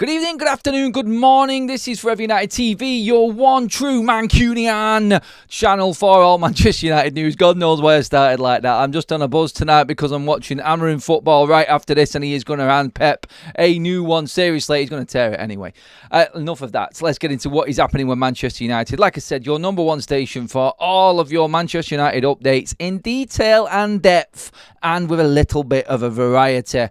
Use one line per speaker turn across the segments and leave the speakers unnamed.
Good evening, good afternoon, good morning. This is Forever United TV, your one true Mancunian channel for all Manchester United news. God knows why I started like that. I'm just on a buzz tonight because I'm watching Amorim football right after this, and he is going to hand Pep a new one. Seriously, he's going to tear it anyway. Enough of that. So let's get into what is happening with Manchester United. Like I said, your number one station for all of your Manchester United updates in detail and depth, and with a little bit of a variety.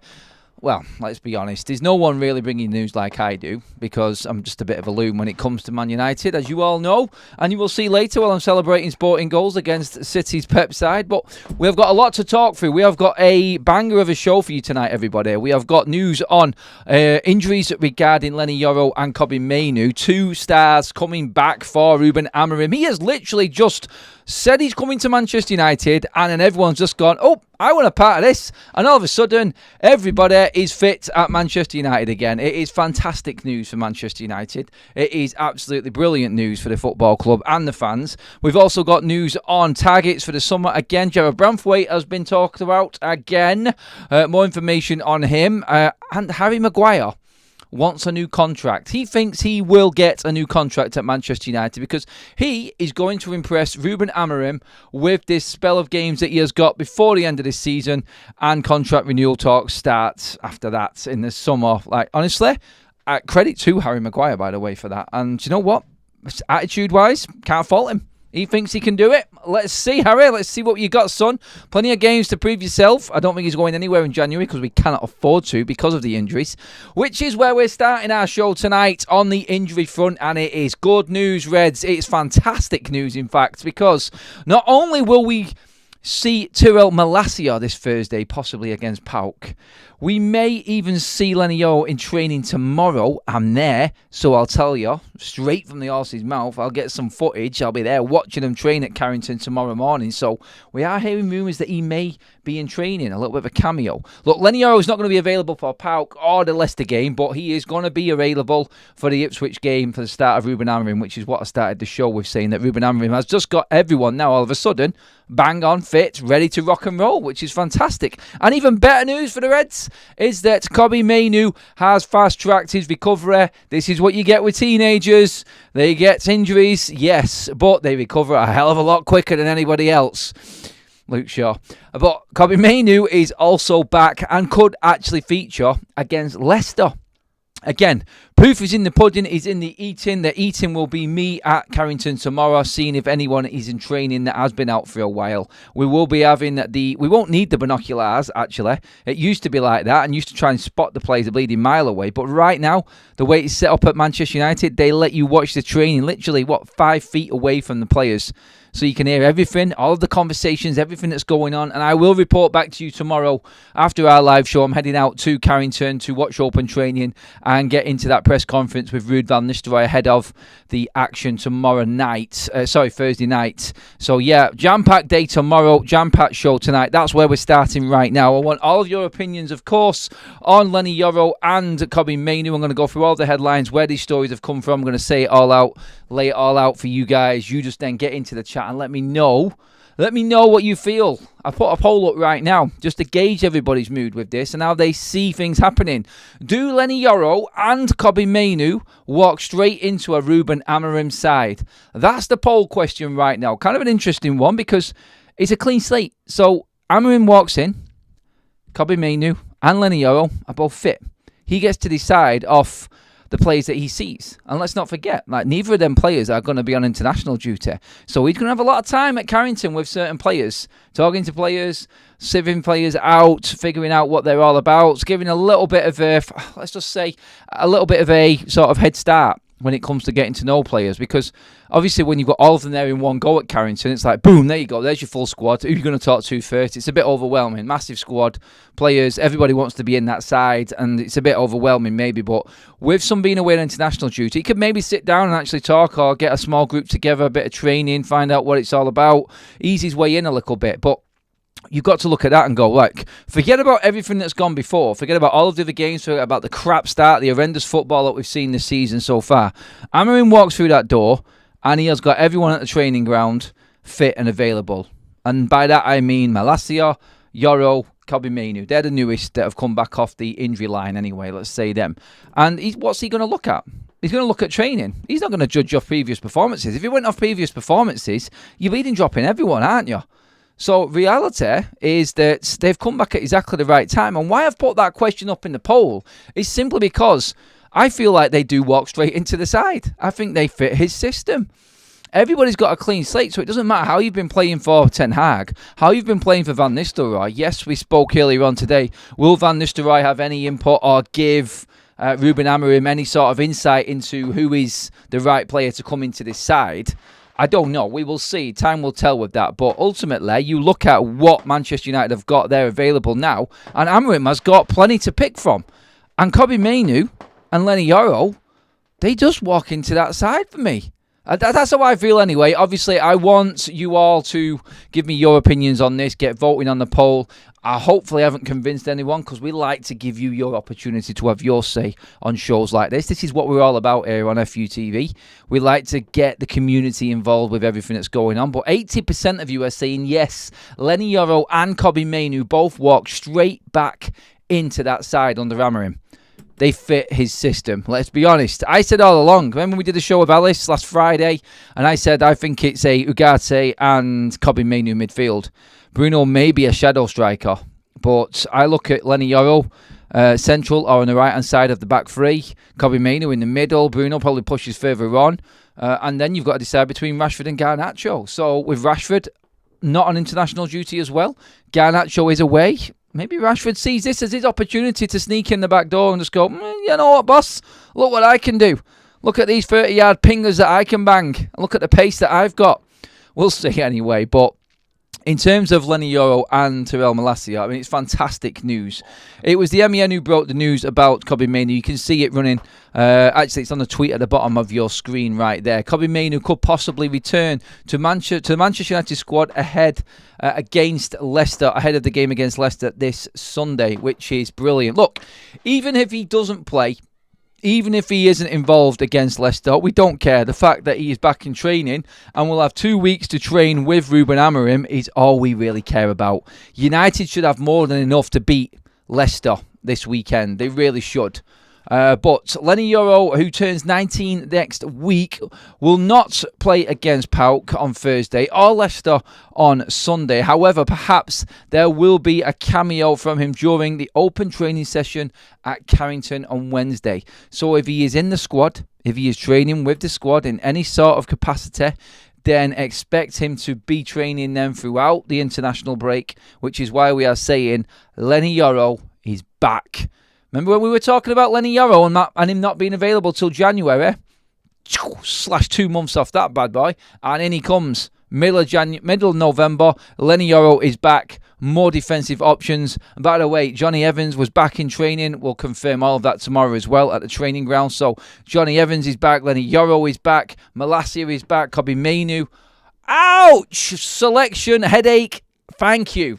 Well, let's be honest, there's no one really bringing news like I do, because I'm just a bit of a loon when it comes to Man United, as you all know, and you will see later while I'm celebrating sporting goals against City's Pep side. But we've got a lot to talk through. We have got a banger of a show for you tonight, everybody. We have got news on injuries regarding Lenny Yoro and Kobbie Mainoo, two stars coming back for Ruben Amorim. He has literally just said he's coming to Manchester United, and then everyone's just gone, oh, I want a part of this. And all of a sudden, everybody is fit at Manchester United again. It is fantastic news for Manchester United. It is absolutely brilliant news for the football club and the fans. We've also got news on targets for the summer. Again, Jarrad Branthwaite has been talked about again. More information on him. And Harry Maguire wants a new contract. He thinks he will get a new contract at Manchester United because he is going to impress Ruben Amorim with this spell of games that he has got before the end of this season, and contract renewal talks start after that in the summer. Like, honestly, credit to Harry Maguire, by the way, for that. And you know what? Attitude-wise, can't fault him. He thinks he can do it. Let's see, Harry. Let's see what you got, son. Plenty of games to prove yourself. I don't think he's going anywhere in January because we cannot afford to because of the injuries, which is where we're starting our show tonight on the injury front. And it is good news, Reds. It's fantastic news, in fact, because not only will we see Tyrell Malacia this Thursday, possibly against PAOK, we may even see Lenny Yoro in training tomorrow. I'm there, so I'll tell you straight from the horse's mouth. I'll get some footage. I'll be there watching him train at Carrington tomorrow morning. So we are hearing rumours that he may be in training, a little bit of a cameo. Look, Lenny Yoro is not going to be available for PAOK or the Leicester game, but he is going to be available for the Ipswich game for the start of Ruben Amorim, which is what I started the show with, saying that Ruben Amorim has just got everyone now all of a sudden bang on fit, ready to rock and roll, which is fantastic. And even better news for the Reds is that Kobbie Mainoo has fast-tracked his recovery. This is what you get with teenagers. They get injuries, yes, but they recover a hell of a lot quicker than anybody else. Luke Shaw. But Kobbie Mainoo is also back and could actually feature against Leicester. Again, proof is in the pudding, is in the eating. The eating will be me at Carrington tomorrow, seeing if anyone is in training that has been out for a while. We will be having we won't need the binoculars, actually. It used to be like that and used to try and spot the players a bleeding mile away. But right now, the way it's set up at Manchester United, they let you watch the training literally, 5 feet away from the players. So you can hear everything, all of the conversations, everything that's going on. And I will report back to you tomorrow after our live show. I'm heading out to Carrington to watch open training and get into that press conference with Ruud van Nistelrooy ahead of the action tomorrow night. Thursday night. So yeah, jam-packed day tomorrow, jam-packed show tonight. That's where we're starting right now. I want all of your opinions, of course, on Lenny Yoro and Kobbie Mainoo. I'm going to go through all the headlines, where these stories have come from. I'm going to say it all out, lay it all out for you guys. You just then get into the chat and let me know what you feel. I put a poll up right now just to gauge everybody's mood with this and how they see things happening. Do Lenny Yoro and Kobbie Mainoo walk straight into a Ruben Amorim side? That's the poll question right now. Kind of an interesting one because it's a clean slate. So Amorim walks in, Kobbie Mainoo and Lenny Yoro are both fit. He gets to decide off the players that he sees. And let's not forget, neither of them players are going to be on international duty. So he's going to have a lot of time at Carrington with certain players, talking to players, sieving players out, figuring out what they're all about, giving a little bit of a sort of head start when it comes to getting to know players, because obviously when you've got all of them there in one go at Carrington, it's like, boom, there you go, there's your full squad. Who are you going to talk to first? It's a bit overwhelming. Massive squad, players, everybody wants to be in that side, and it's a bit overwhelming maybe, but with some being away on international duty, you could maybe sit down and actually talk, or get a small group together, a bit of training, find out what it's all about, ease his way in a little bit. But you've got to look at that and go, like, forget about everything that's gone before. Forget about all of the other games. Forget about the crap start, the horrendous football that we've seen this season so far. Amorim walks through that door and he has got everyone at the training ground fit and available. And by that I mean Malacia, Yoro, Kobbie Mainoo. They're the newest that have come back off the injury line anyway, let's say them. And what's he going to look at? He's going to look at training. He's not going to judge off previous performances. If he went off previous performances, you're leading dropping everyone, aren't you? So reality is that they've come back at exactly the right time. And why I've put that question up in the poll is simply because I feel like they do walk straight into the side. I think they fit his system. Everybody's got a clean slate, so it doesn't matter how you've been playing for Ten Hag, how you've been playing for Van Nistelrooy. Yes, we spoke earlier on today. Will Van Nistelrooy have any input or give Ruben Amorim any sort of insight into who is the right player to come into this side? I don't know. We will see. Time will tell with that. But ultimately, you look at what Manchester United have got there available now, and Amorim has got plenty to pick from. And Kobbie Mainoo and Lenny Yoro, they just walk into that side for me. That's how I feel anyway. Obviously, I want you all to give me your opinions on this, get voting on the poll. I hopefully haven't convinced anyone, because we like to give you your opportunity to have your say on shows like this. This is what we're all about here on FUTV. We like to get the community involved with everything that's going on. But 80% of you are saying yes, Lenny Yoro and Kobbie Mainoo both walk straight back into that side under Amorim. They fit his system. Let's be honest. I said all along, remember we did the show with Alice last Friday, and I said I think it's a Ugarte and Kobbie Mainoo midfield. Bruno may be a shadow striker, but I look at Lenny Yoro central or on the right-hand side of the back three, Kobbie Mainoo in the middle, Bruno probably pushes further on, and then you've got to decide between Rashford and Garnacho. So with Rashford not on international duty as well, Garnacho is away. Maybe Rashford sees this as his opportunity to sneak in the back door and just go, you know what, boss? Look what I can do. Look at these 30-yard pingers that I can bang. Look at the pace that I've got. We'll see anyway. But in terms of Lenny Yoro and Terrell Malacia, I mean, it's fantastic news. It was the MEN who broke the news about Kobbie Mainoo. You can see it running. Actually, it's on the tweet at the bottom of your screen right there. Kobbie Mainoo could possibly return to the Manchester United squad ahead against Leicester, ahead of the game against Leicester this Sunday, which is brilliant. Look, even if he doesn't play, even if he isn't involved against Leicester, we don't care. The fact that he is back in training and will have 2 weeks to train with Ruben Amorim is all we really care about. United should have more than enough to beat Leicester this weekend. They really should. But Lenny Yoro, who turns 19 next week, will not play against PAOK on Thursday or Leicester on Sunday. However, perhaps there will be a cameo from him during the open training session at Carrington on Wednesday. So if he is in the squad, if he is training with the squad in any sort of capacity, then expect him to be training them throughout the international break, which is why we are saying Lenny Yoro is back. Remember when we were talking about Lenny Yoro and him not being available till January? Slash 2 months off that bad boy. And in he comes. Middle of November, Lenny Yoro is back. More defensive options. And by the way, Johnny Evans was back in training. We'll confirm all of that tomorrow as well at the training ground. So Johnny Evans is back. Lenny Yoro is back. Malacia is back. Kobbie Mainoo. Ouch! Selection headache. Thank you.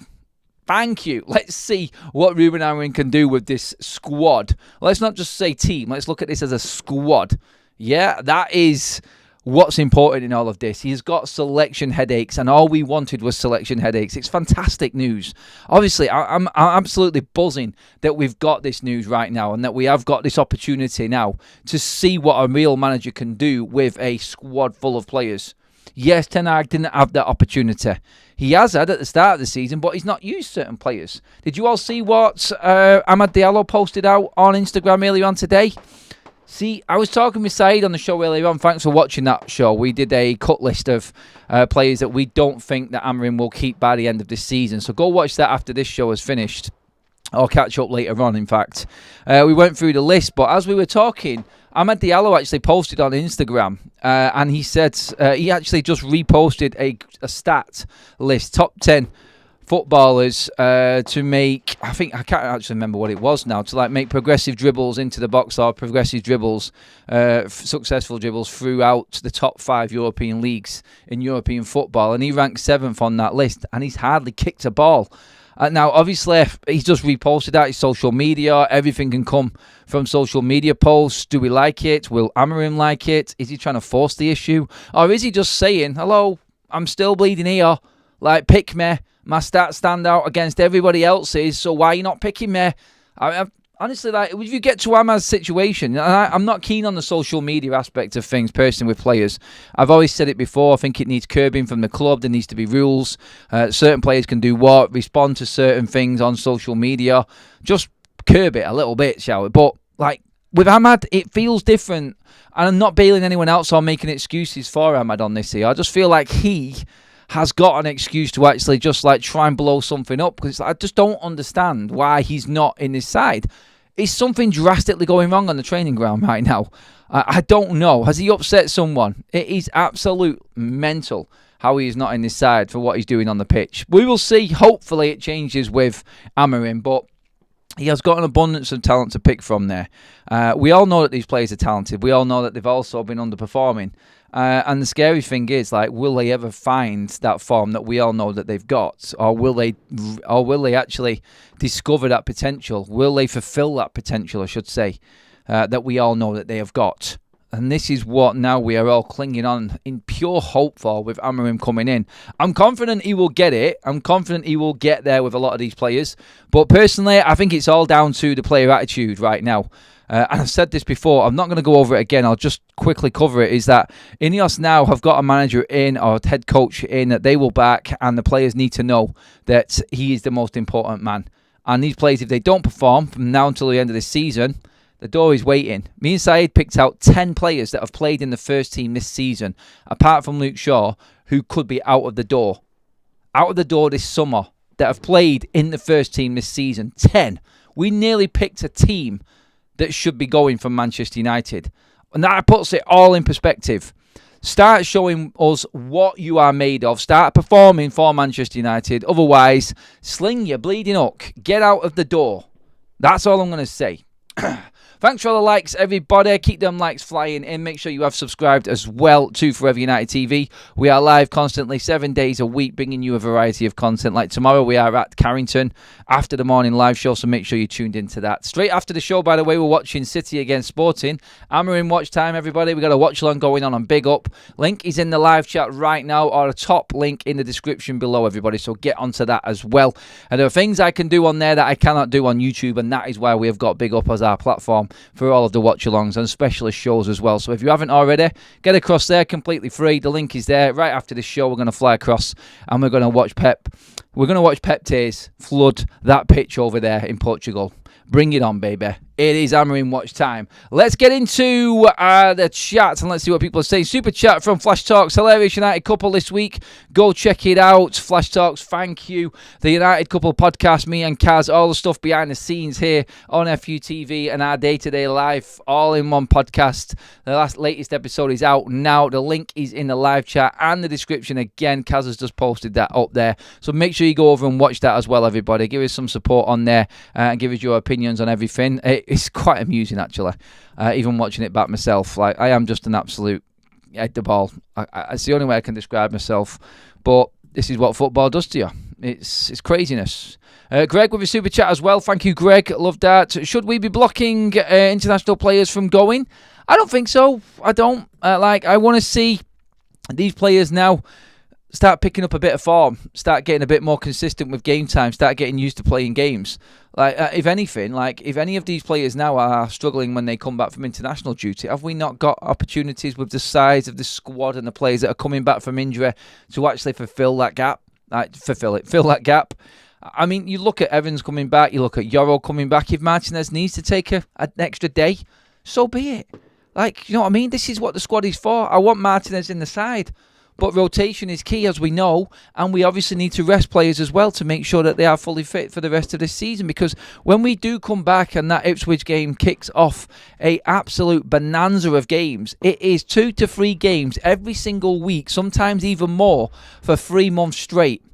Thank you. Let's see what Ruben Amorim can do with this squad. Let's not just say team. Let's look at this as a squad. Yeah, that is what's important in all of this. He's got selection headaches, and all we wanted was selection headaches. It's fantastic news. Obviously, I'm absolutely buzzing that we've got this news right now and that we have got this opportunity now to see what a real manager can do with a squad full of players. Yes, Ten Hag didn't have that opportunity. He has had at the start of the season, but he's not used certain players. Did you all see what Amad Diallo posted out on Instagram earlier on today? See, I was talking with Saeed on the show earlier on. Thanks for watching that show. We did a cut list of players that we don't think that Amorim will keep by the end of this season. So go watch that after this show is finished. I'll catch up later on, in fact. We went through the list, but as we were talking, Amad Diallo actually posted on Instagram, and he said he actually just reposted a stat list, top 10 footballers to make, I can't actually remember what it was now, to like make progressive dribbles into the box or progressive dribbles, successful dribbles throughout the top 5 European leagues in European football, and he ranked 7th on that list, and he's hardly kicked a ball. Now, obviously, he's just reposted that. It's social media. Everything can come from social media posts. Do we like it? Will Amorim like it? Is he trying to force the issue? Or is he just saying, hello, I'm still bleeding here. Like, pick me. My stats stand out against everybody else's, so why are you not picking me? Honestly, like, if you get to Ahmad's situation, I'm not keen on the social media aspect of things personally with players. I've always said it before, I think it needs curbing from the club. There needs to be rules. Certain players can do what, respond to certain things on social media. Just curb it a little bit, shall we? But, like, with Ahmad, it feels different. And I'm not bailing anyone else or making excuses for Ahmad on this here. I just feel like he has got an excuse to actually just like try and blow something up, because I just don't understand why he's not in this side. Is something drastically going wrong on the training ground right now? I don't know. Has he upset someone? It is absolute mental how he is not in this side for what he's doing on the pitch. We will see. Hopefully it changes with Amorim, but he has got an abundance of talent to pick from there. We all know that these players are talented. We all know that they've also been underperforming. And the scary thing is, like, will they ever find that form that we all know that they've got? Or will they actually discover that potential? Will they fulfill that potential, I should say, that we all know that they have got? And this is what now we are all clinging on in pure hope for with Amorim coming in. I'm confident he will get it. I'm confident he will get there with a lot of these players. But personally, I think it's all down to the player attitude right now. And I've said this before, I'm not going to go over it again, I'll just quickly cover it, is that Ineos now have got a manager in, or a head coach in, that they will back, and the players need to know that he is the most important man. And these players, if they don't perform from now until the end of this season, the door is waiting. Me and Saeed picked out 10 players that have played in the first team this season, apart from Luke Shaw, who could be out of the door. Out of the door this summer, that have played in the first team this season. 10. We nearly picked a team that should be going from Manchester United. And that puts it all in perspective. Start showing us what you are made of. Start performing for Manchester United. Otherwise, sling your bleeding hook. Get out of the door. That's all I'm going to say. Thanks for all the likes, everybody. Keep them likes flying in. Make sure you have subscribed as well to Forever United TV. We are live constantly, 7 days a week, bringing you a variety of content. Like tomorrow, we are at Carrington after the morning live show, so make sure you tuned into that. Straight after the show, by the way, we're watching City against Sporting. Amorim watch time, everybody. We've got a watch along going on Big Up. Link is in the live chat right now, or a top link in the description below, everybody, so get onto that as well. And there are things I can do on there that I cannot do on YouTube, and that is why we have got Big Up as our platform for all of the watch-alongs and specialist shows as well. So if you haven't already, get across there, completely free. The link is there. Right after this show, we're going to fly across and we're going to watch Pep. We're going to watch Pep Tays flood that pitch over there in Portugal. Bring it on, baby. It is Amorim watch time. Let's get into the chat and let's see what people are saying. Super chat from Flash Talks. Hilarious United couple this week. Go check it out. Flash Talks, thank you. The United couple podcast, me and Kaz, all the stuff behind the scenes here on FUTV and our day-to-day life, all in one podcast. The latest episode is out now. The link is in the live chat and the description. Again, Kaz has just posted that up there. So make sure you go over and watch that as well, everybody. Give us some support on there and give us your opinions on everything. It's quite amusing, actually, even watching it back myself. Like, I am just an absolute head the ball. It's the only way I can describe myself. But this is what football does to you. It's craziness. Greg with a super chat as well. Thank you, Greg. Love that. Should we be blocking international players from going? I don't think so. I don't. I want to see these players now start picking up a bit of form, start getting a bit more consistent with game time, start getting used to playing games. If anything, if any of these players now are struggling when they come back from international duty, have we not got opportunities with the size of the squad and the players that are coming back from injury to actually fulfill that gap? Fill that gap. I mean, you look at Evans coming back, you look at Yoro coming back. If Martinez needs to take an extra day, so be it. You know what I mean? This is what the squad is for. I want Martinez in the side. But rotation is key, as we know, and we obviously need to rest players as well to make sure that they are fully fit for the rest of this season, because when we do come back and that Ipswich game kicks off a absolute bonanza of games, it is 2 to 3 games every single week, sometimes even more, for 3 months straight.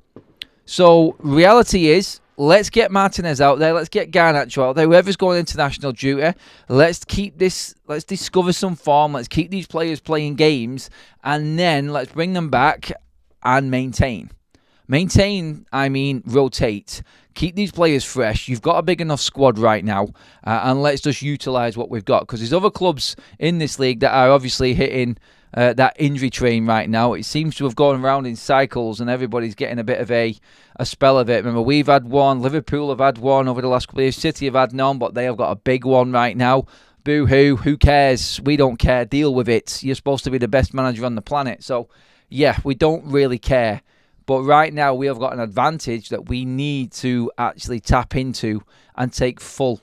So reality is, let's get Martinez out there. Let's get Garnacho out there. Whoever's going international duty, let's discover some form. Let's keep these players playing games, and then let's bring them back and maintain. Maintain, I mean rotate. Keep these players fresh. You've got a big enough squad right now, and let's just utilise what we've got, because there's other clubs in this league that are obviously hitting that injury train right now. It seems to have gone around in cycles, and everybody's getting a bit of a spell of it. Remember, we've had one, Liverpool have had one over the last couple of years, City have had none, but they have got a big one right now. Boo-hoo, who cares? We don't care. Deal with it. You're supposed to be the best manager on the planet. So, yeah, we don't really care. But right now, we have got an advantage that we need to actually tap into and take full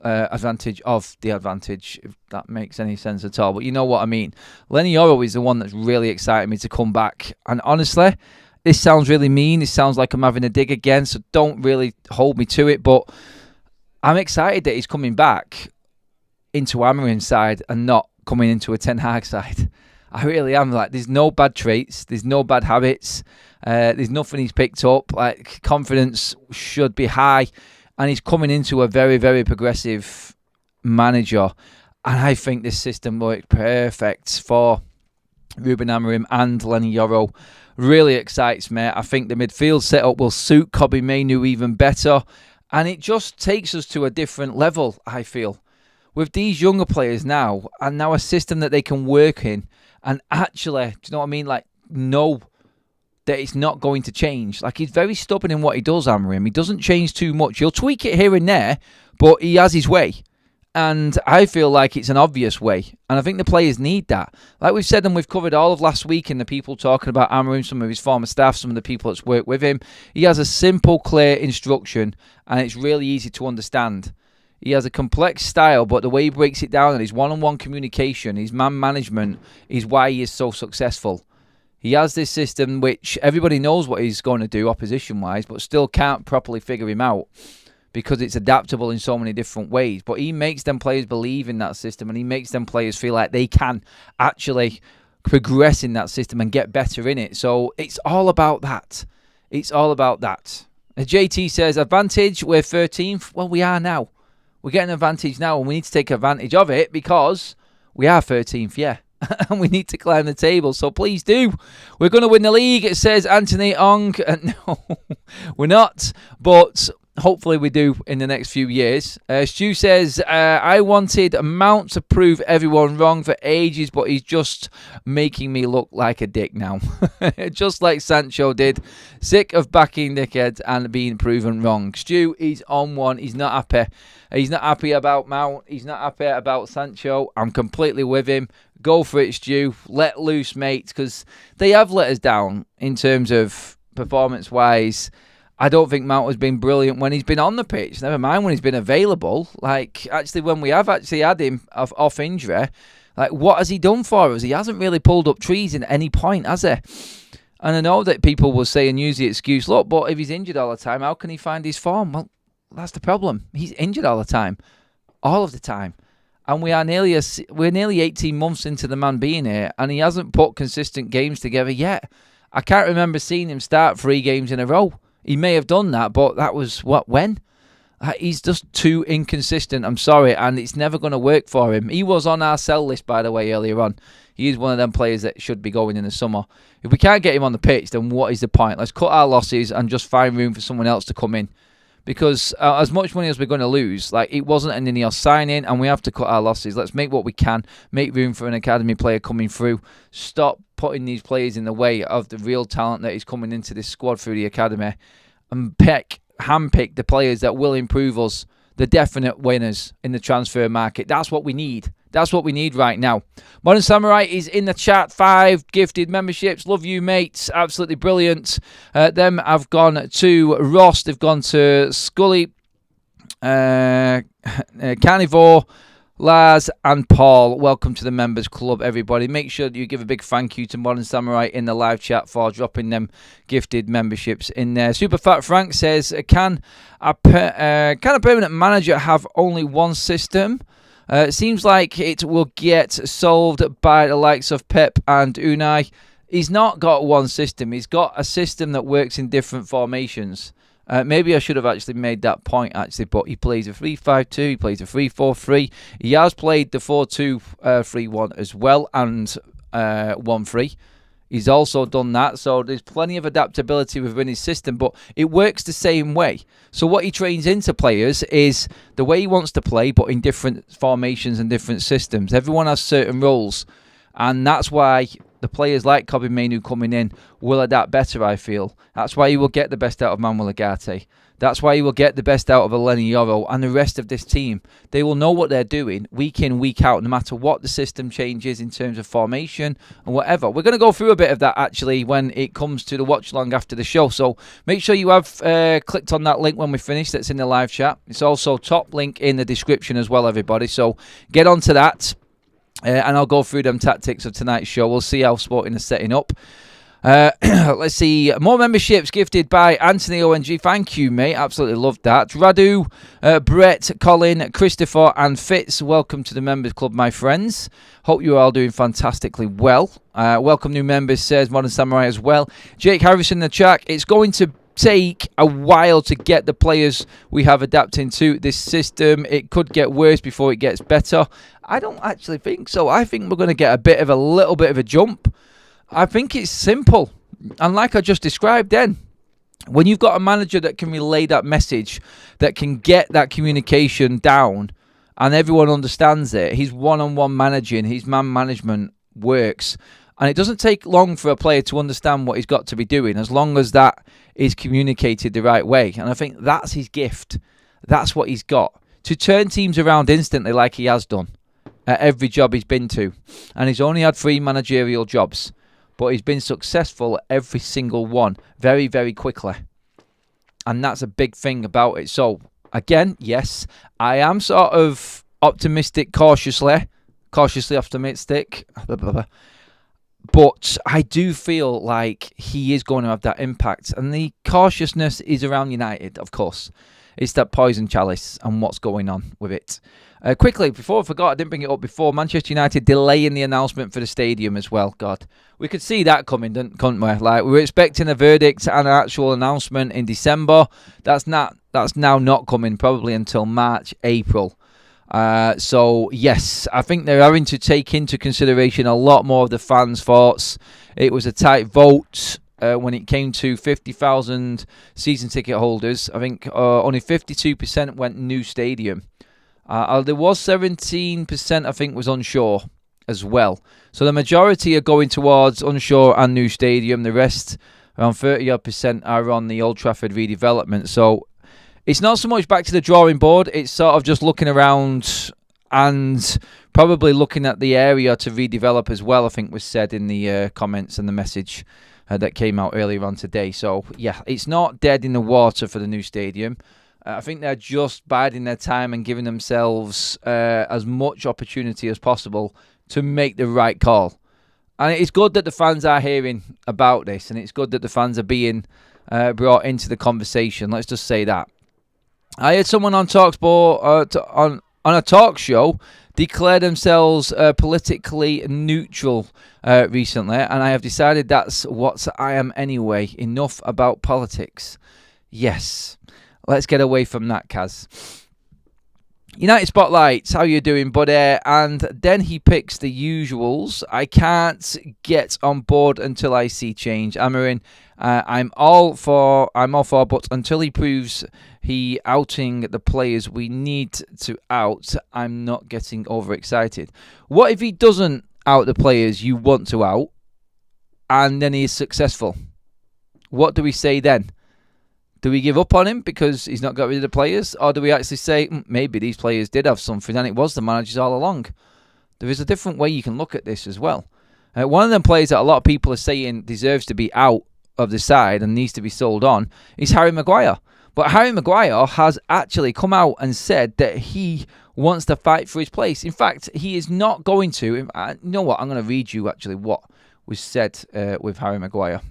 advantage of the advantage, if that makes any sense at all. But you know what I mean. Lenny Yoro is the one that's really excited me to come back. And honestly, this sounds really mean. This sounds like I'm having a dig again, so don't really hold me to it. But I'm excited that he's coming back into Amorim's side and not coming into a Ten Hag side. I really am. Like, there's no bad traits, there's no bad habits, there's nothing he's picked up. Like, confidence should be high, and he's coming into a very, very progressive manager. And I think this system worked perfect for Ruben Amorim and Lenny Yoro. Really excites me. I think the midfield setup will suit Kobbie Mainoo even better, and it just takes us to a different level, I feel. With these younger players now, and now a system that they can work in, and actually, do you know what I mean? Like, know that it's not going to change. Like, he's very stubborn in what he does, Amorim. He doesn't change too much. He'll tweak it here and there, but he has his way. And I feel like it's an obvious way. And I think the players need that. Like we've said, and we've covered all of last week, and the people talking about Amorim, some of his former staff, some of the people that's worked with him. He has a simple, clear instruction, and it's really easy to understand. He has a complex style, but the way he breaks it down and his one-on-one communication, his man management, is why he is so successful. He has this system which everybody knows what he's going to do opposition-wise, but still can't properly figure him out because it's adaptable in so many different ways. But he makes them players believe in that system, and he makes them players feel like they can actually progress in that system and get better in it. So it's all about that. It's all about that. JT says, advantage, we're 13th. Well, we are now. We're getting an advantage now, and we need to take advantage of it because we are 13th, yeah. And we need to climb the table, so please do. We're going to win the league, it says Anthony Ong. No, we're not, but hopefully we do in the next few years. Stu says, I wanted Mount to prove everyone wrong for ages, but he's just making me look like a dick now. Just like Sancho did. Sick of backing dickheads and being proven wrong. Stu, he's on one. He's not happy. He's not happy about Mount. He's not happy about Sancho. I'm completely with him. Go for it, Stu. Let loose, mate, because they have let us down in terms of performance-wise. I don't think Mount has been brilliant when he's been on the pitch. Never mind when he's been available. Like, actually, when we have actually had him off injury, like, what has he done for us? He hasn't really pulled up trees at any point, has he? And I know that people will say and use the excuse, look, but if he's injured all the time, how can he find his form? Well, that's the problem. He's injured all the time. All of the time. And we're nearly 18 months into the man being here, and he hasn't put consistent games together yet. I can't remember seeing him start 3 games in a row. He may have done that, but that was, when? He's just too inconsistent, I'm sorry, and it's never going to work for him. He was on our sell list, by the way, earlier on. He is one of them players that should be going in the summer. If we can't get him on the pitch, then what is the point? Let's cut our losses and just find room for someone else to come in. Because as much money as we're going to lose, like, it wasn't an Ineos signing, and we have to cut our losses. Let's make what we can, make room for an academy player coming through. Stop putting these players in the way of the real talent that is coming into this squad through the academy, and handpick the players that will improve us, the definite winners in the transfer market. That's what we need. That's what we need right now. Modern Samurai is in the chat. 5 gifted memberships. Love you, mates. Absolutely brilliant. Them have gone to Ross. They've gone to Scully, Carnivore, Lars and Paul. Welcome to the members club, everybody. Make sure that you give a big thank you to Modern Samurai in the live chat for dropping them gifted memberships in there. Super Fat Frank says, can a permanent manager have only one system? It seems like it will get solved by the likes of Pep and Unai. He's not got one system. He's got a system that works in different formations. Maybe I should have actually made that point, actually, but he plays a 3-5-2, he plays a 3-4-3. He has played the 4-2-3-1 as well, and 1-3. He's also done that, so there's plenty of adaptability within his system, but it works the same way. So what he trains into players is the way he wants to play, but in different formations and different systems. Everyone has certain roles, And that's why the players like Kobbie Mainoo coming in will adapt better, I feel. That's why you will get the best out of Manuel Ugarte. That's why you will get the best out of Eleni Yoro and the rest of this team. They will know what they're doing week in, week out, no matter what the system changes in terms of formation and whatever. We're going to go through a bit of that, actually, when it comes to the watch-along after the show. So make sure you have clicked on that link when we finish. That's in the live chat. It's also top link in the description as well, everybody. So get on to that. And I'll go through them tactics of tonight's show. We'll see how Sporting is setting up. Let's see. More memberships gifted by Anthony ONG. Thank you, mate. Absolutely loved that. Radu, Brett, Colin, Christopher, and Fitz. Welcome to the Members Club, my friends. Hope you're all doing fantastically well. Welcome new members, says Modern Samurai as well. Jake Harrison in the chat. It's going to take a while to get the players we have adapting to this system. It could get worse before it gets better. I don't actually think so. I think we're going to get a little bit of a jump. I think it's simple. And like I just described then, when you've got a manager that can relay that message, that can get that communication down, and everyone understands it, his one-on-one managing, his man management works. And it doesn't take long for a player to understand what he's got to be doing, as long as that is communicated the right way. And I think that's his gift. That's what he's got. To turn teams around instantly like he has done at every job he's been to. And he's only had 3 managerial jobs, but he's been successful at every single one very, very quickly. And that's a big thing about it. So, again, yes, I am sort of optimistic, cautiously optimistic. But I do feel like he is going to have that impact. And the cautiousness is around United, of course. It's that poison chalice and what's going on with it. Quickly, before I forgot, I didn't bring it up before, Manchester United delaying the announcement for the stadium as well. God, we could see that coming, couldn't we? Like, we were expecting a verdict and an actual announcement in December. That's now not coming, probably until March, April. So, yes, I think they're having to take into consideration a lot more of the fans' thoughts. It was a tight vote when it came to 50,000 season ticket holders. I think only 52% went new stadium. There was 17%, I think, was unsure as well. So the majority are going towards unsure and new stadium. The rest, around 30% are on the Old Trafford redevelopment. So it's not so much back to the drawing board. It's sort of just looking around and probably looking at the area to redevelop as well, I think was said in the comments and the message that came out earlier on today. So, yeah, it's not dead in the water for the new stadium. I think they're just biding their time and giving themselves as much opportunity as possible to make the right call. And it's good that the fans are hearing about this, and it's good that the fans are being brought into the conversation. Let's just say that. I heard someone on TalkSport, on a talk show, declare themselves politically neutral recently, and I have decided that's what I am anyway. Enough about politics. Yes. Let's get away from that, Kaz. United Spotlights, how you doing, buddy? And then he picks the usuals. I can't get on board until I see change. Amorim, I'm all for, but until he proves he outing the players we need to out, I'm not getting overexcited. What if he doesn't out the players you want to out, and then he is successful? What do we say then? Do we give up on him because he's not got rid of the players? Or do we actually say, maybe these players did have something and it was the managers all along? There is a different way you can look at this as well. One of them players that a lot of people are saying deserves to be out of the side and needs to be sold on is Harry Maguire. But Harry Maguire has actually come out and said that he wants to fight for his place. In fact, he is not going to. You know what? I'm going to read you actually what was said with Harry Maguire.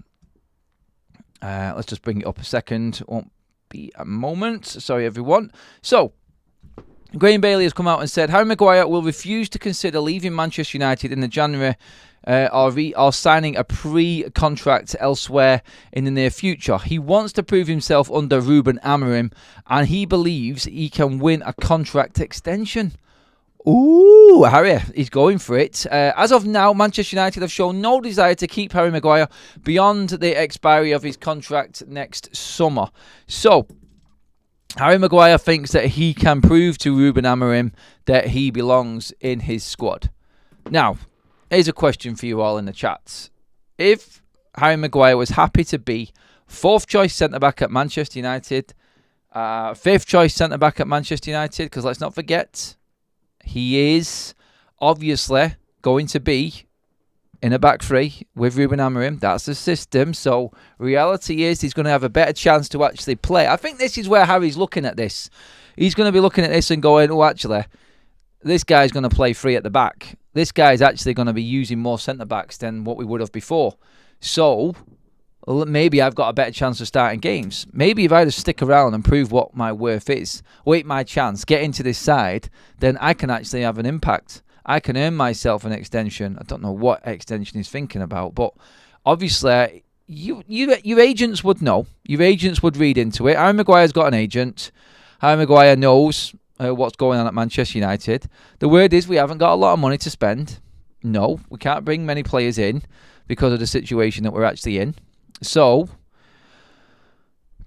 Let's just bring it up a second. Won't be a moment. Sorry, everyone. So, Graham Bailey has come out and said Harry Maguire will refuse to consider leaving Manchester United in the January or signing a pre-contract elsewhere in the near future. He wants to prove himself under Ruben Amorim, and he believes he can win a contract extension. Ooh, Harry, he's going for it. As of now, Manchester United have shown no desire to keep Harry Maguire beyond the expiry of his contract next summer. So, Harry Maguire thinks that he can prove to Ruben Amorim that he belongs in his squad. Now, here's a question for you all in the chats. If Harry Maguire was happy to be 4th choice centre-back at Manchester United, 5th choice centre-back at Manchester United, because let's not forget, he is obviously going to be in a back three with Ruben Amorim. That's the system. So reality is he's going to have a better chance to actually play. I think this is where Harry's looking at this. He's going to be looking at this and going, oh, actually, this guy's going to play free at the back. This guy's actually going to be using more centre-backs than what we would have before. So maybe I've got a better chance of starting games. Maybe if I just stick around and prove what my worth is, wait my chance, get into this side, then I can actually have an impact. I can earn myself an extension. I don't know what extension he's thinking about, but obviously your agents would know. Your agents would read into it. Harry Maguire's got an agent. Harry Maguire knows what's going on at Manchester United. The word is we haven't got a lot of money to spend. No, we can't bring many players in because of the situation that we're actually in. So,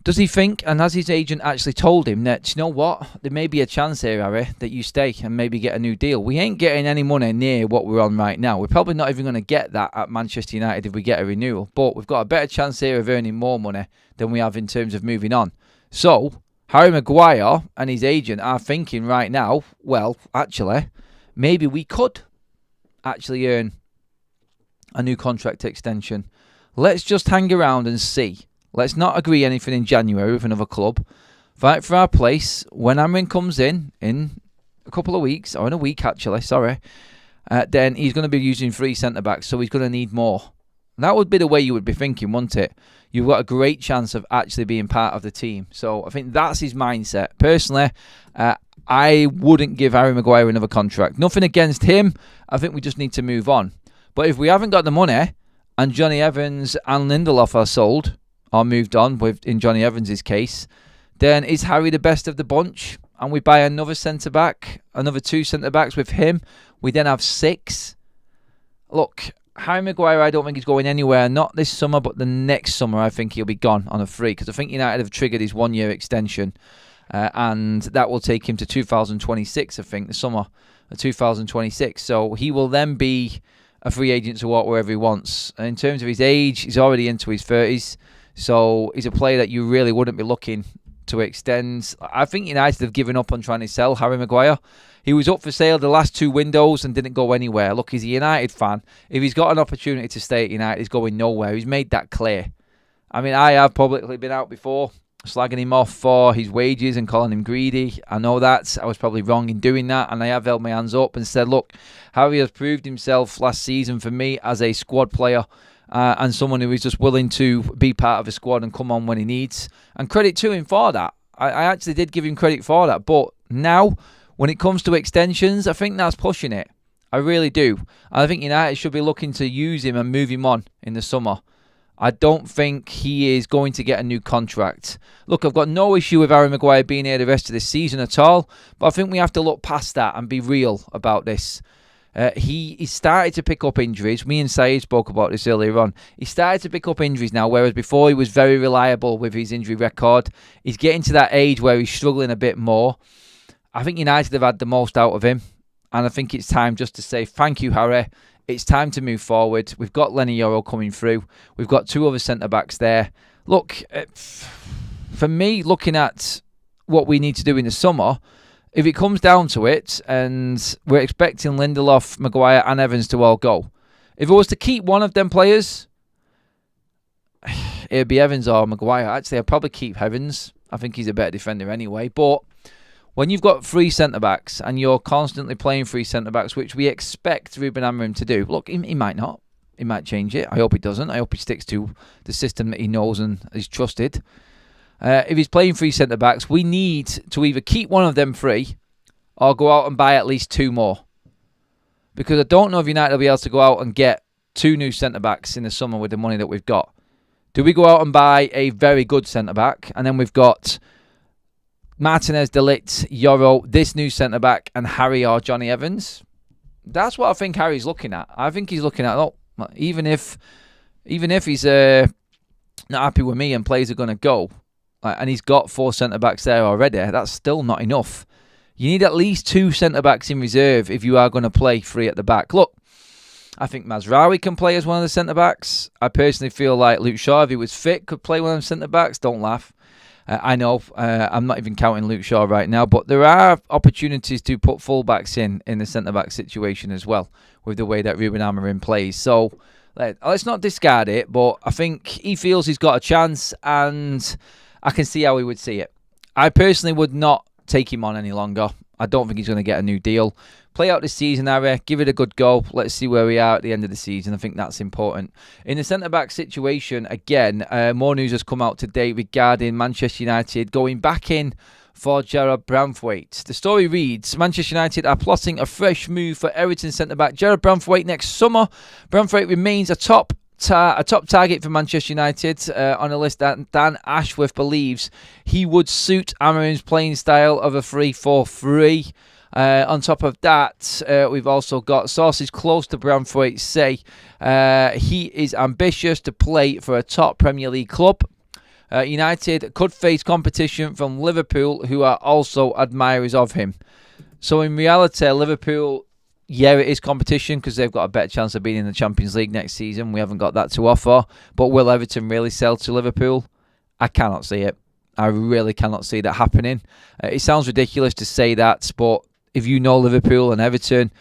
does he think, and has his agent actually told him that, you know what, there may be a chance here, Harry, that you stay and maybe get a new deal? We ain't getting any money near what we're on right now. We're probably not even going to get that at Manchester United if we get a renewal. But we've got a better chance here of earning more money than we have in terms of moving on. So, Harry Maguire and his agent are thinking right now, well, actually, maybe we could actually earn a new contract extension. Let's just hang around and see. Let's not agree anything in January with another club. Fight for our place. When Amorim comes in a couple of weeks, or in a week actually, then he's going to be using 3 centre-backs, so he's going to need more. That would be the way you would be thinking, wouldn't it? You've got a great chance of actually being part of the team. So I think that's his mindset. Personally, I wouldn't give Harry Maguire another contract. Nothing against him. I think we just need to move on. But if we haven't got the money, and Johnny Evans and Lindelof are sold, or moved on, in Johnny Evans' case, then is Harry the best of the bunch? And we buy another centre-back, another 2 centre-backs with him. We then have 6. Look, Harry Maguire, I don't think he's going anywhere. Not this summer, but the next summer, I think he'll be gone on a free. Because I think United have triggered his 1-year extension. And that will take him to 2026, I think, the summer of 2026. So he will then be a free agent to walk wherever he wants. In terms of his age, he's already into his 30s. So he's a player that you really wouldn't be looking to extend. I think United have given up on trying to sell Harry Maguire. He was up for sale the last 2 windows and didn't go anywhere. Look, he's a United fan. If he's got an opportunity to stay at United, he's going nowhere. He's made that clear. I mean, I have publicly been out before, slagging him off for his wages and calling him greedy. I know that. I was probably wrong in doing that, and I have held my hands up and said, look, Harry has proved himself last season for me as a squad player and someone who is just willing to be part of a squad and come on when he needs. And credit to him for that. I actually did give him credit for that. But now, when it comes to extensions, I think that's pushing it. I really do. I think United should be looking to use him and move him on in the summer. I don't think he is going to get a new contract. Look, I've got no issue with Harry Maguire being here the rest of this season at all, but I think we have to look past that and be real about this. He started to pick up injuries. Me and Saeed spoke about this earlier on. He started to pick up injuries now, whereas before he was very reliable with his injury record. He's getting to that age where he's struggling a bit more. I think United have had the most out of him, and I think it's time just to say thank you, Harry. It's time to move forward. We've got Lenny Yoro coming through. We've got 2 other centre-backs there. Look, for me, looking at what we need to do in the summer, if it comes down to it, and we're expecting Lindelof, Maguire and Evans to all go, if it was to keep one of them players, it'd be Evans or Maguire. Actually, I'd probably keep Evans. I think he's a better defender anyway. But when you've got 3 centre-backs and you're constantly playing 3 centre-backs, which we expect Ruben Amorim to do, look, he might not. He might change it. I hope he doesn't. I hope he sticks to the system that he knows and is trusted. If he's playing 3 centre-backs, we need to either keep one of them 3 or go out and buy at least 2 more. Because I don't know if United will be able to go out and get 2 new centre-backs in the summer with the money that we've got. Do we go out and buy a very good centre-back, and then we've got Martinez, De Ligt, Yoro, this new centre-back, and Harry or Johnny Evans? That's what I think Harry's looking at. I think he's looking at, even if he's not happy with me and players are going to go, and he's got 4 centre-backs there already, that's still not enough. You need at least 2 centre-backs in reserve if you are going to play 3 at the back. Look, I think Mazraoui can play as one of the centre-backs. I personally feel like Luke Shaw, if he was fit, could play one of them centre-backs. Don't laugh. I know I'm not even counting Luke Shaw right now, but there are opportunities to put full-backs in the centre-back situation as well with the way that Ruben Amorim plays. So let's not discard it, but I think he feels he's got a chance, and I can see how he would see it. I personally would not take him on any longer. I don't think he's going to get a new deal. Play out this season, Harry. Give it a good go. Let's see where we are at the end of the season. I think that's important. In the centre-back situation, again, more news has come out today regarding Manchester United going back in for Jarrad Branthwaite. The story reads, Manchester United are plotting a fresh move for Everton centre-back Jarrad Branthwaite next summer. Branthwaite remains a top target for Manchester United on a list that Dan Ashworth believes he would suit Amorim's playing style of a 3-4-3. On top of that, we've also got sources close to Branthwaite say he is ambitious to play for a top Premier League club. United could face competition from Liverpool, who are also admirers of him. So in reality, Liverpool, yeah, it is competition because they've got a better chance of being in the Champions League next season. We haven't got that to offer. But will Everton really sell to Liverpool? I cannot see it. I really cannot see that happening. It sounds ridiculous to say that, but if you know Liverpool and Everton,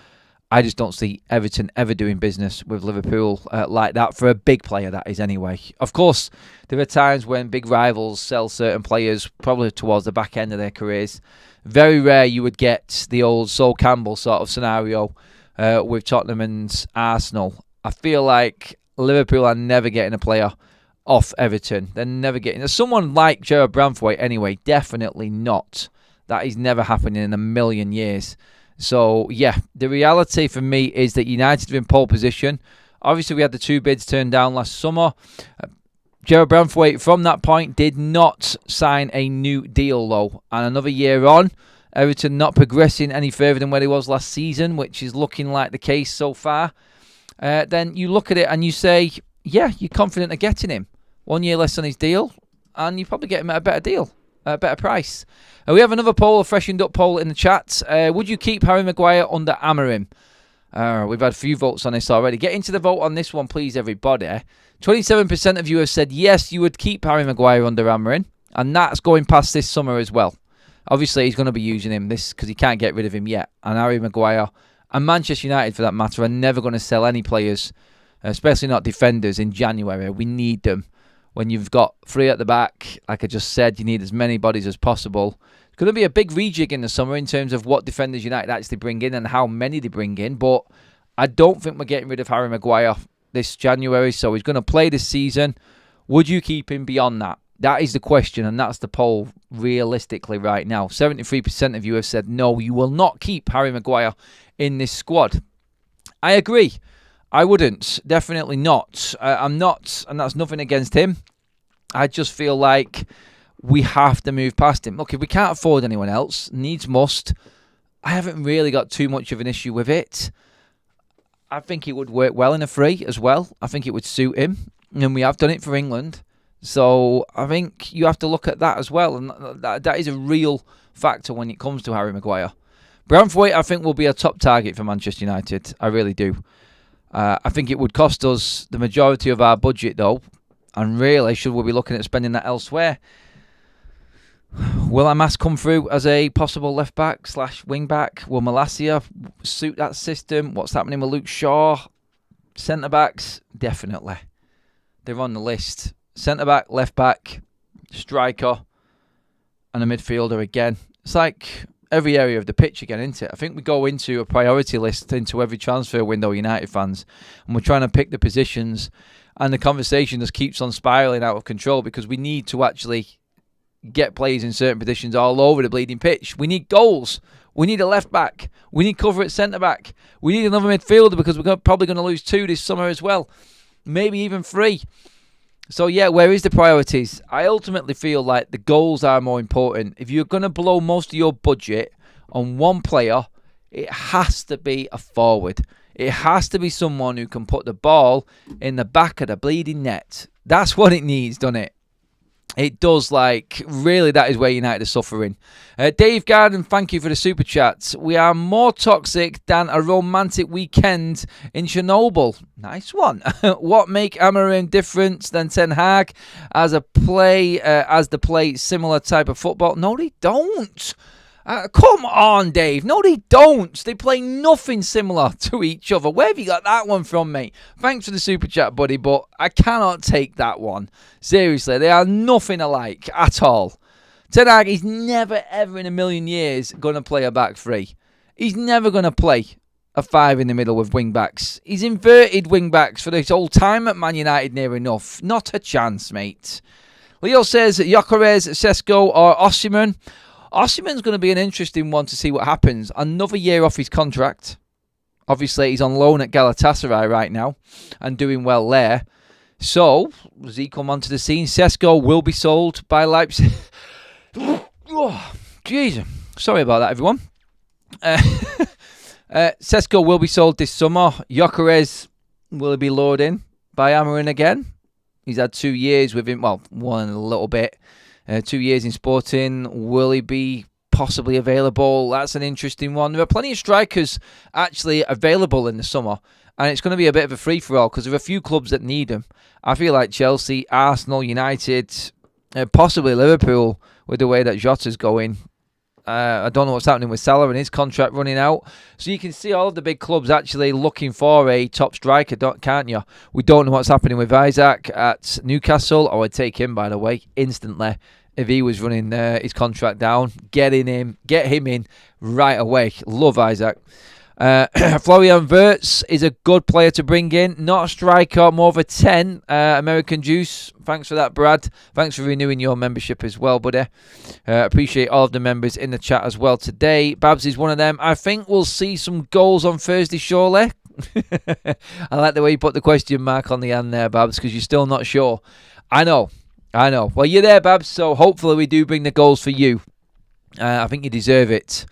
I just don't see Everton ever doing business with Liverpool like that for a big player, that is, anyway. Of course, there are times when big rivals sell certain players, probably towards the back end of their careers. Very rare you would get the old Sol Campbell sort of scenario with Tottenham and Arsenal. I feel like Liverpool are never getting a player off Everton. They're never getting... Someone like Jarrad Branthwaite, anyway, definitely not. That is never happening in a million years. So, yeah, the reality for me is that United are in pole position. Obviously, we had the 2 bids turned down last summer. Jarrad Branthwaite, from that point, did not sign a new deal, though. And another year on, Everton not progressing any further than where he was last season, which is looking like the case so far. Then you look at it and you say, yeah, you're confident of getting him. 1 year less on his deal, and you probably get him at a better deal, at a better price. We have another poll, a freshened up poll in the chat. Would you keep Harry Maguire under Amorim? We've had a few votes on this already. Get into the vote on this one, please, everybody. 27% of you have said yes, you would keep Harry Maguire under Amorim, and that's going past this summer as well. Obviously, he's going to be using him this because he can't get rid of him yet. And Harry Maguire, and Manchester United for that matter, are never going to sell any players, especially not defenders, in January. We need them. When you've got 3 at the back, like I just said, you need as many bodies as possible. It's going to be a big rejig in the summer in terms of what defenders United actually bring in and how many they bring in. But I don't think we're getting rid of Harry Maguire this January, so he's going to play this season. Would you keep him beyond that? That is the question, and that's the poll realistically right now. 73% of you have said no, you will not keep Harry Maguire in this squad. I agree. I wouldn't. Definitely not. I'm not, and that's nothing against him. I just feel like we have to move past him. Look, if we can't afford anyone else, needs must, I haven't really got too much of an issue with it. I think it would work well in a free as well. I think it would suit him, and we have done it for England. So I think you have to look at that as well, and that is a real factor when it comes to Harry Maguire. Branthwaite, I think, will be a top target for Manchester United. I really do. I think it would cost us the majority of our budget, though, and really, should we be looking at spending that elsewhere? Will Amas come through as a possible left-back / wing-back? Will Malacia suit that system? What's happening with Luke Shaw? Centre-backs? Definitely. They're on the list. Centre-back, left-back, striker, and a midfielder again. It's like every area of the pitch again, isn't it? I think we go into a priority list into every transfer window, United fans, and we're trying to pick the positions, and the conversation just keeps on spiralling out of control because we need to actually get players in certain positions all over the bleeding pitch. We need goals. We need a left-back. We need cover at centre-back. We need another midfielder because we're probably going to lose 2 this summer as well. Maybe even 3. So, yeah, where is the priorities? I ultimately feel like the goals are more important. If you're going to blow most of your budget on one player, it has to be a forward. It has to be someone who can put the ball in the back of the bleeding net. That's what it needs, doesn't it? It does, really, that is where United are suffering. Dave Garden, thank you for the super chat. We are more toxic than a romantic weekend in Chernobyl. Nice one. What make Amorim different than Ten Hag as the play similar type of football? No, they don't. Come on, Dave. No, they don't. They play nothing similar to each other. Where have you got that one from, mate? Thanks for the super chat, buddy, but I cannot take that one. Seriously, they are nothing alike at all. Ten Hag is never, ever in a million years going to play a back three. He's never going to play a five in the middle with wing-backs. He's inverted wing-backs for this whole time at Man United near enough. Not a chance, mate. Leo says Gyökeres, Sesko or Osimhen. Osimhen's going to be an interesting one to see what happens. Another year off his contract. Obviously, he's on loan at Galatasaray right now and doing well there. So, does he come onto the scene? Sesko will be sold by Leipzig. Oh, jeez. Sorry about that, everyone. Sesko will be sold this summer. Gyökeres will be lured in by Amorim again. He's had 2 years with him. Well, one and a little bit. 2 years in Sporting. Will he be possibly available? That's an interesting one. There are plenty of strikers actually available in the summer, and it's going to be a bit of a free-for-all because there are a few clubs that need them. I feel like Chelsea, Arsenal, United, possibly Liverpool with the way that Jota's going. I don't know what's happening with Salah and his contract running out. So you can see all of the big clubs actually looking for a top striker, can't you? We don't know what's happening with Isaac at Newcastle. I would take him, by the way, instantly. If he was running his contract down, get him in right away. Love Isaac. Florian Wirtz is a good player to bring in. Not a striker, more of a 10. American Juice. Thanks for that, Brad. Thanks for renewing your membership as well, buddy. Appreciate all of the members in the chat as well today. Babs is one of them. I think we'll see some goals on Thursday, surely. I like the way you put the question mark on the end there, Babs, because you're still not sure. I know. Well, you're there, Babs, so hopefully we do bring the goals for you. I think you deserve it.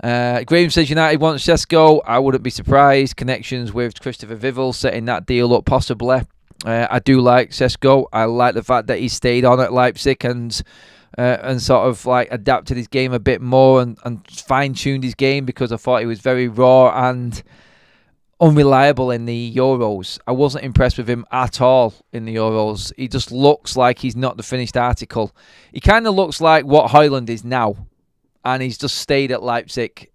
Graham says United wants Sesko. I wouldn't be surprised. Connections with Christopher Vivel setting that deal up possibly. I do like Sesko. I like the fact that he stayed on at Leipzig and sort of adapted his game a bit more and fine-tuned his game, because I thought he was very raw and unreliable in the Euros. I wasn't impressed with him at all in the Euros. He just looks like he's not the finished article. He kind of looks like what Højlund is now. And he's just stayed at Leipzig.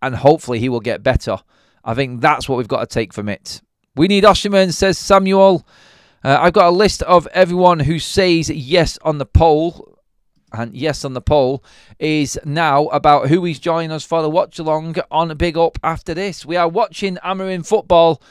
And hopefully he will get better. I think that's what we've got to take from it. We need Osimhen, says Samuel. I've got a list of everyone who says yes on the poll. And yes on the poll is now about who is joining us for the watch-along on Big Up after this. We are watching Amorim football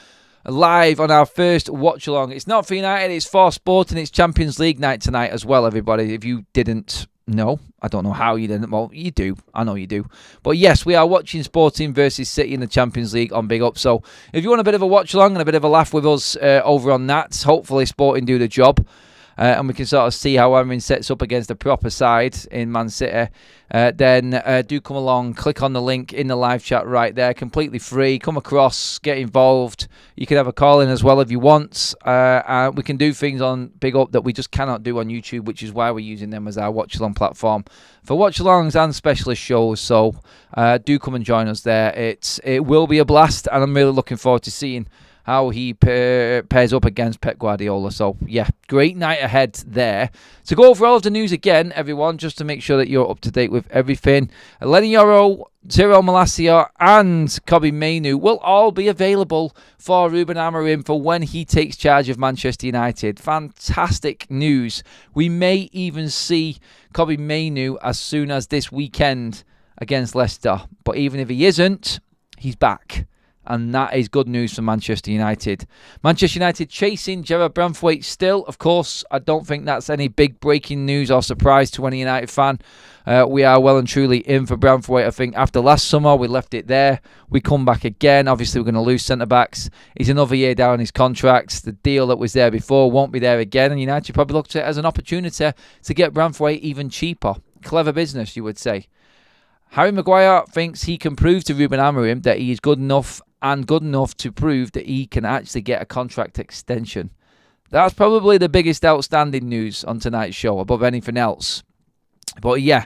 live on our first watch-along. It's not for United, it's for Sporting. It's Champions League night tonight as well, everybody. If you didn't know, I don't know how you didn't. Well, you do. I know you do. But yes, we are watching Sporting versus City in the Champions League on Big Up. So if you want a bit of a watch-along and a bit of a laugh with us over on that, hopefully Sporting do the job. And we can sort of see how Amorim sets up against the proper side in Man City, then do come along, click on the link in the live chat right there, completely free. Come across, get involved. You can have a call in as well if you want. We can do things on Big Up that we just cannot do on YouTube, which is why we're using them as our watch-along platform for watch-alongs and specialist shows. So do come and join us there. It will be a blast, and I'm really looking forward to seeing how he pairs up against Pep Guardiola. So, yeah, great night ahead there. To go over all of the news again, everyone, just to make sure that you're up to date with everything. Lenny Yoro, Tyrell Malacia, and Kobe Mainoo will all be available for Ruben Amorim for when he takes charge of Manchester United. Fantastic news. We may even see Kobe Mainoo as soon as this weekend against Leicester. But even if he isn't, he's back. And that is good news for Manchester United. Manchester United chasing Gerard Branthwaite still. Of course, I don't think that's any big breaking news or surprise to any United fan. We are well and truly in for Branthwaite. I think after last summer, we left it there. We come back again. Obviously, we're going to lose centre-backs. He's another year down his contract. The deal that was there before won't be there again. And United probably looked at it as an opportunity to get Branthwaite even cheaper. Clever business, you would say. Harry Maguire thinks he can prove to Ruben Amorim that he is good enough to prove that he can actually get a contract extension. That's probably the biggest outstanding news on tonight's show above anything else. But yeah,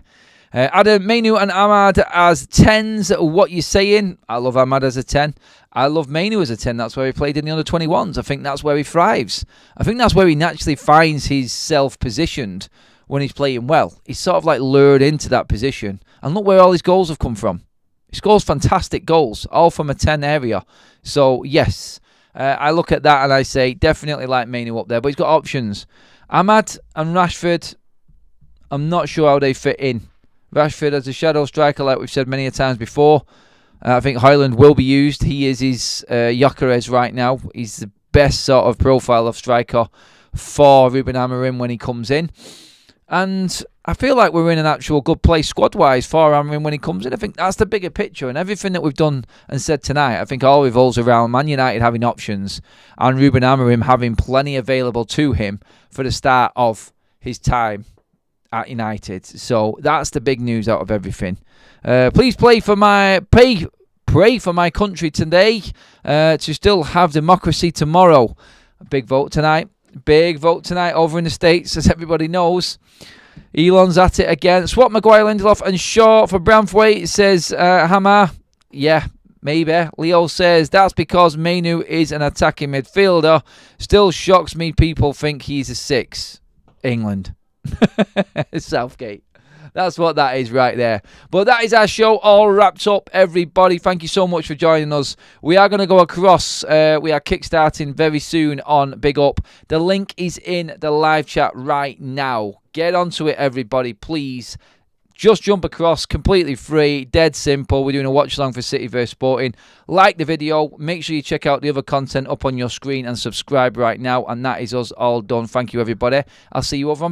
Adam, Mainu and Ahmad as 10s. What you saying? I love Ahmad as a 10. I love Mainu as a 10. That's where he played in the under-21s. I think that's where he thrives. I think that's where he naturally finds his self positioned when he's playing well. He's sort of like lured into that position. And look where all his goals have come from. He scores fantastic goals, all from a 10 area. So, yes, I look at that and I say definitely like Mainu up there. But he's got options. Ahmad and Rashford, I'm not sure how they fit in. Rashford as a shadow striker, like we've said many a times before. I think Højlund will be used. He is his Gyökeres right now. He's the best sort of profile of striker for Ruben Amorim when he comes in. And I feel like we're in an actual good place squad-wise for Amorim when he comes in. I think that's the bigger picture. And everything that we've done and said tonight, I think all revolves around Man United having options and Ruben Amorim having plenty available to him for the start of his time at United. So that's the big news out of everything. Please pray for my country today to still have democracy tomorrow. A big vote tonight. Big vote tonight over in the States, as everybody knows. Elon's at it again. Swap Maguire, Lindelof and Shaw for Branthwaite, says Hammer. Yeah, maybe. Leo says that's because Mainu is an attacking midfielder. Still shocks me people think he's a 6. England. Southgate. That's what that is right there. But that is our show all wrapped up, everybody. Thank you so much for joining us. We are going to go across. We are kickstarting very soon on Big Up. The link is in the live chat right now. Get onto it, everybody, please. Just jump across, completely free, dead simple. We're doing a watch along for City vs Sporting. Like the video. Make sure you check out the other content up on your screen and subscribe right now. And that is us all done. Thank you, everybody. I'll see you over on Big